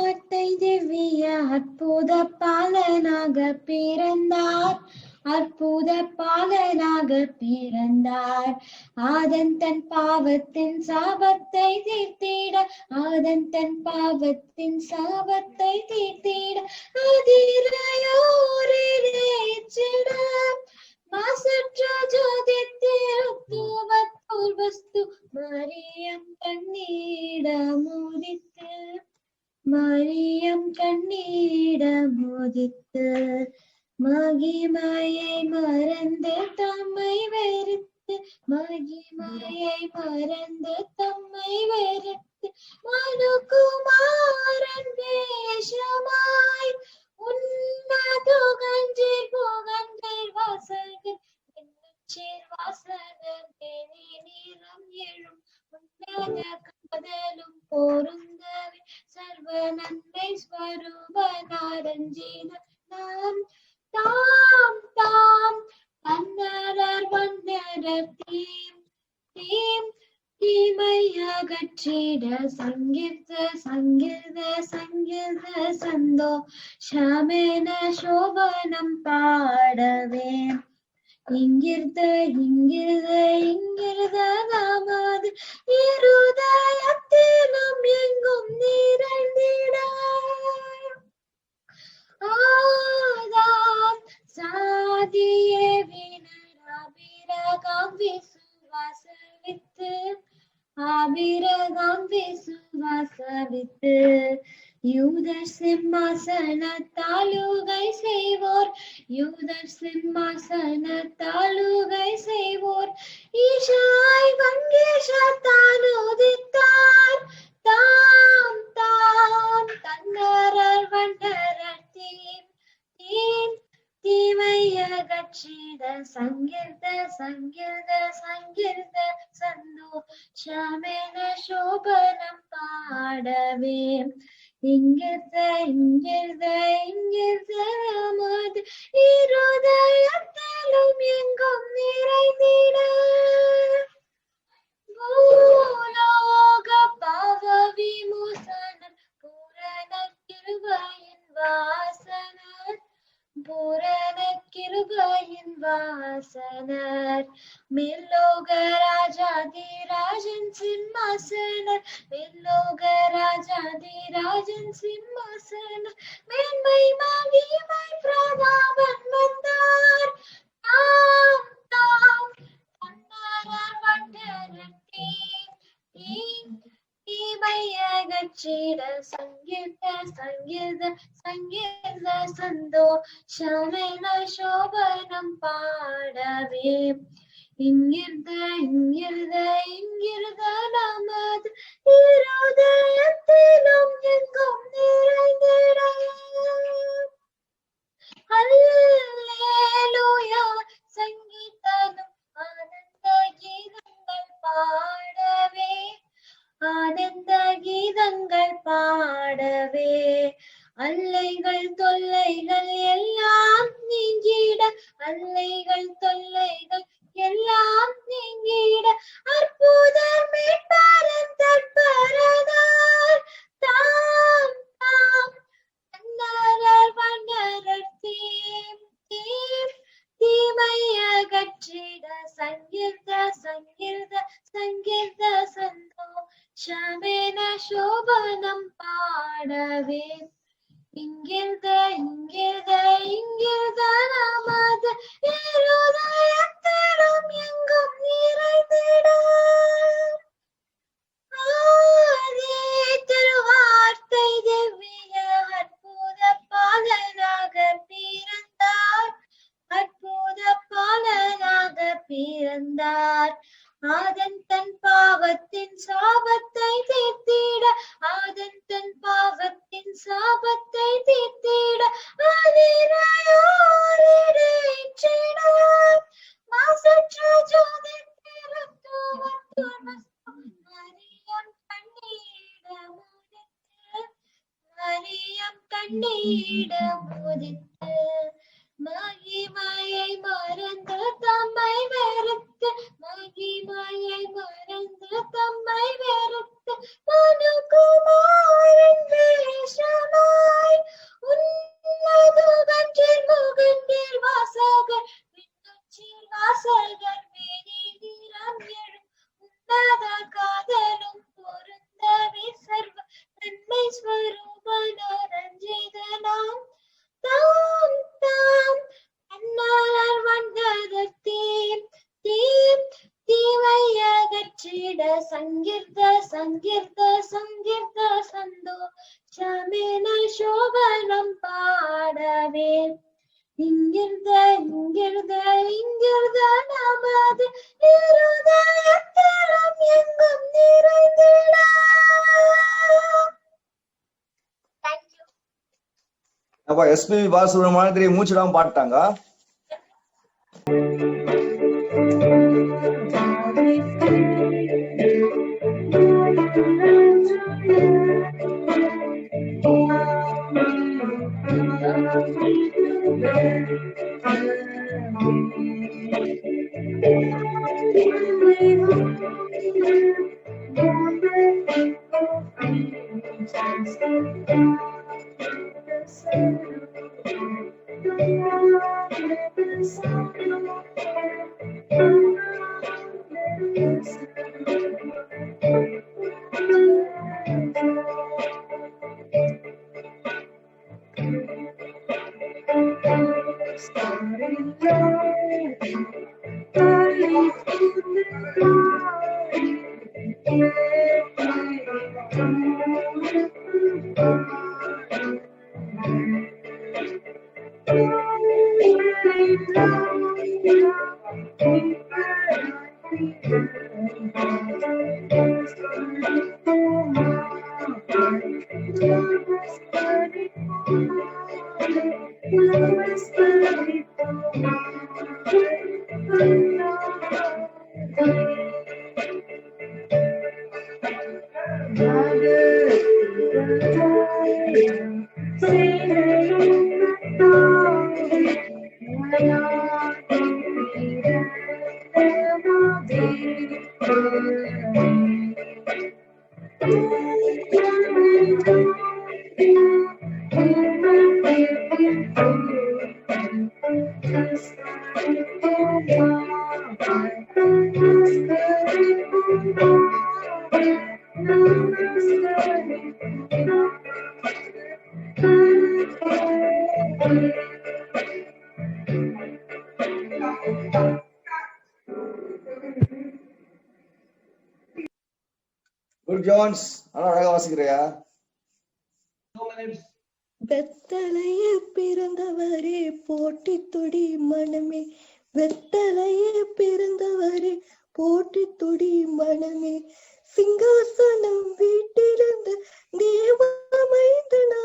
வார்த்தை திவ்ய அற்புத பாலனாக பிறந்தார். அற்புத பாலனாக பிறந்தார். ஆதன் தன் பாவத்தின் சாபத்தை தீர்த்திட. ஆதன் தன் பாவத்தின் சாபத்தை தீர்த்திட. அதிரையோரிட மாசற்ற ஜோதி திருத்துவத்தோர் வஸ்து மரியம் கண்ணீட மோதித்து. மரியம் கண்ணீட மோதித்து. மகிமையை மறந்து தம்மை வெறுத்து. மகிமையை மறந்து தம்மை வெறுத்து. மனுகுமாரன் வேஷமாய் உன்னதுகஞ்சீர் புகஞ்சீர் வாசகர் என்னச்சீர் வாசகர் தேனி நீரம் எழும் உன்னத காதலும் பொருந்தவே சர்வ நன்மை ஸ்வரூபனாரஞ்சீன நாம் தாம் தாம் தன்னரர் வண்ணரர் தீம் தீம் தீமை அகற்றிட சங்கீர்த்த சங்கீர்த சங்கீர்த சந்தோஷமென சோபனம் பாடவே. இங்கிருந்த இங்கிருந்த இங்கிருந்த நமது இருதயத்திலும் எங்கும் நிறைந்திட. ஆதாம் சாதியே வினராபிரகம் விசுவாசவித்து. ஆபிரகம் விசுவாசவித்து. யூதர் சிம்மாசனத்தாலுகை செய்வோர். யூதர் சிம்மாசனத்தாலுகை செய்வோர். ஈசாய் வங்கேஷத்தான் உதித்தார். தாம் தாம் தன்னரர் வண்டரர் தீம் தீம் தீமை அகற்றிட சங்கீர்த்த சங்கீர்த்த சங்கீர்த்த சந்தோஷமென சோபனம் பாடவே. இங்கிருந்த இங்கிருந்த இங்கிருந்த நமது இருதயத்திலும் எங்கும் நிறைந்திட. பூலோக பாவ விமோசனர் பூரண கிருபையின் வாசனர். பூரண கிருபையின் வாசனர். மேல்லோக ராஜாதிராஜன் சிம்மாசனர். மேல்லோக ராஜாதிராஜன் சிம்மாசனர். மேன்மை மகிமை பிரதாபன் வந்தார். தாம் தாம் தன்னரர் வண்டரர் தீம் தீம் தீமை அகற்றிட சங்கீர்த்த சங்கீர்த சங்கீர்த சந்தோஷமென சோபனம் பாடவே. இங்கிருந்த இங்கிருந்த இங்கிருந்த நமது இருதயத்திலும் எங்கும் நிறைந்திட. அல்லேலூயா சங்கீதனும் ஆனந்த கீதங்கள் பாடவே. ஆனந்த கீதங்கள் பாடவே. அல்லைகள் தொல்லைகள் எல்லாம் நீங்கிட. அல்லைகள் தொல்லைகள் எல்லாம் நீங்கிட. அற்புதம் மீட்பரன் தற்பரனார். தாம் தாம் தன்னரர் வண்டரர் தீம் தீம் தீமை அகற்றிட சங்கீர்த்த சங்கீர்த்த சங்கீர்த்த சந்தோஷமென சோபனம் பாடவே. இங்கிருந்த இங்கிருந்த இங்கிருந்த நமது இருதயத்திலும் எங்கும் நிறைந்திட. ஆதி திருவார்த்தை திவ்ய அற்புத பாலனாக பிறந்தார். அற்புத பாலனாக பிறந்தார். ஆதன் தன் பாவத்தின் சாபத்தை தீர்த்திட. ஆதன் தன் பாவத்தின் சாபத்தை தீர்த்திட. அதிரையோரிட மாசற்ற ஜோதி திருத்துவத்தோர் வஸ்து மரியம் கண்ணீட மோதித்து. மரியம் கண்ணீட மோதித்து. மகிமையை மறந்து தம்மை வெறுத்து. மகிமையை மறந்து தம்மை வெறுத்து. மனுகுமாரன் வேஷம் வாசகர் மேனி நிறம் எழும் உன்னத காதலும் பொருந்தவே சர்வ நன்மை ஸ்வரூபன ரஞ்சிதனாம் தாம் தாம் அண்ணார் வந்ததர் தீம் தீம் தீமையகற்றிட சங்கீர்த்த சங்கீர்த்த சங்கீர்த்த சந்தோ சமேன சோபனம் பாடவே இங்கிருந்த இங்கிருந்த இங்கிருந்த நமது இருதயத்தரம் எங்கும் நிறைந்திட. தேங்க்யூ. அப்ப எஸ்பிபி பாலசுப்ரமணியம் மூச்சுடாம பாட்டாங்க. குட் ஜான்ஸ், அழகா வாசிக்கிறியா? வெத்தலையே பிறந்தவரே போட்டி துடி மனமே, வெத்தலையே பிறந்தவரே போட்டி துடி மனமே, சிங்காசனம் வீட்டிலிருந்த தேவமைந்தனா,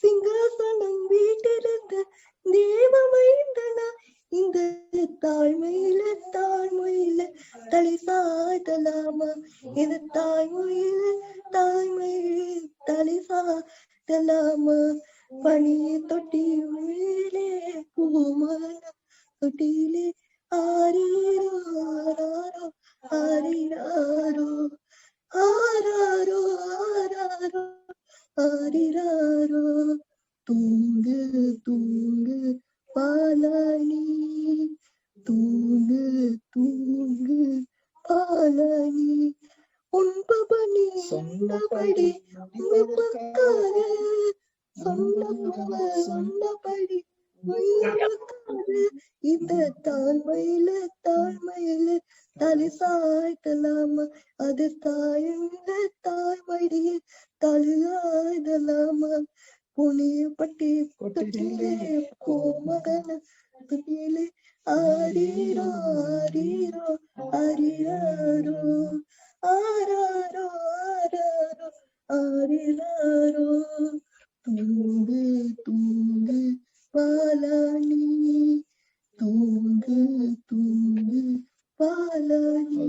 சிங்காசனம் வீட்டிலிருந்த தேவமைந்தனா, இந்த தாழ்மையில தாழ்மையில தலை சாய்தலாமா, இந்த தாய்மொழியில தாய்மையில தலை சாய்தலாமா, பணிய தொட்டி உள்ளே பூமன தொட்டியிலே ஆரீரோ ஆராரோ ஆரிராரோ ஆராரோ ஆராரோ ஆரிராரோ, தூங்கு தூங்கு பாலானி, தூங்கு தூங்கு பாலானி, உன்பபனி சொன்னபடி உங்களுக்காக, சொன்னபடி உங்களுக்காக, இந்த தாழ்மையில தாழ்மையில தலை சாய்த்தலாமா, அது தாயுள்ள தாய்மடியில் தலையாய்தலாமா, புனியப்பட்டி தொட்டிலே கோமகன தொட்டிலே ஆரீரோ ஆரீரோ ஆரிராரோ ஆராரோ ஆராரோ ஆரிராரோ, தூங்கு தூங்கு பாலானி, தூங்கு தூங்கு பாலானி.